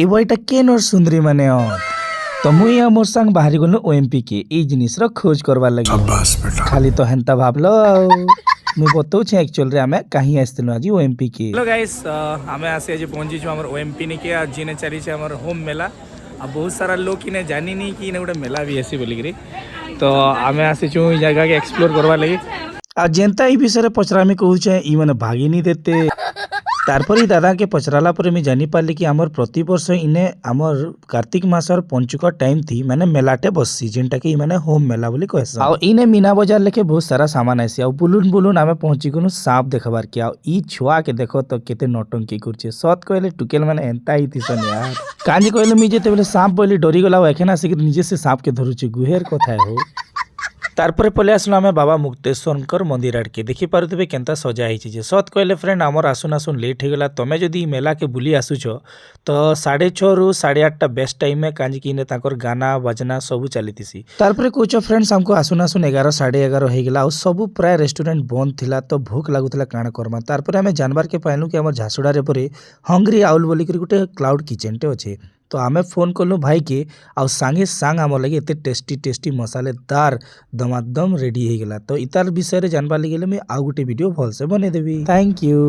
এই বইটা কেন সুন্দরী মানে তো মুই আর মোর সাং বাহারি গলু ওএমপি কে এই জিনিসর খোঁজ করবার লাগি খালি তো হেন্তা ভাবলো মুই বতাউছে একচুয়াল রে আমি কাহি আসতিলু আজি ওএমপি কে। हेलो गाइस आमे आसे आज पहुंची आम ओएमपी निके आज जिने चली आम होम मेला आ बहुत सारा लोग इन्हें जानी नहीं कि इन्हें गोटे मेला भी आसी बोलिकी तो आमे आसीचु ई जगह के एक्सप्लोर करवा लगी आ जेनता ई विषय पचरामी कहूचे ई माने भागी नहीं देते तारपर दादा के पचराला पर मैं जानी पाली कि आमर प्रति वर्ष इने आमर कार्तिक मासर पंचुक टाइम थी माने मेलाटे बससी जेनटा कि माने होम मेला बोली कहसा। आ इने मीना बाजार लेके बहुत सारा सामान आसी आ बुलुन बुलुन आमे पहुंची गनु सांप देखबार के आ ई छुआ के देखो तो केते नौटंकी करछे सत कहले टुकेल माने एंता ही थिसन यार कांजी कहले मी जेते बेले सांप बोली डरी गला एखना से निजे से सांप के धरुचे गुहेर कथा हो। तारपर पले आसलु आमे बाबा मुक्तेश्वर मंदिर आड़के देखि पारुथिबे केनता सजा ହେଇଛି जे सत कहले फ्रेंड आमर आसुन आसुन लेट हो गला तमे जदी मेला के बुली आसुछ तो 6:30 रु 8:30 बेस्ट टाइम में कांजी किने ताकर गाना बजना सब चलीतिसी। तारपर कोच फ्रेंड्स हमको आसुन आसुन 11 11:30 हो गला और सब प्राय रेस्टोरेंट बंद थिला तो भूख लागुतला काण करमा तारपर आमे जानबार के पाइलु कि हमर झासुडा रे परे हंग्री आउल बोली करी गुटे क्लाउड किचन टे अछि तो आमे फोन कलु भाई के आ सांगे सांग आम लगे एते टेस्टी टेस्टी मसालेदार दमादम रेडी हो गला तो इतार विषय रे जानबा लगे मैं आउ गोटे वीडियो भल से बने देबी। Thank you.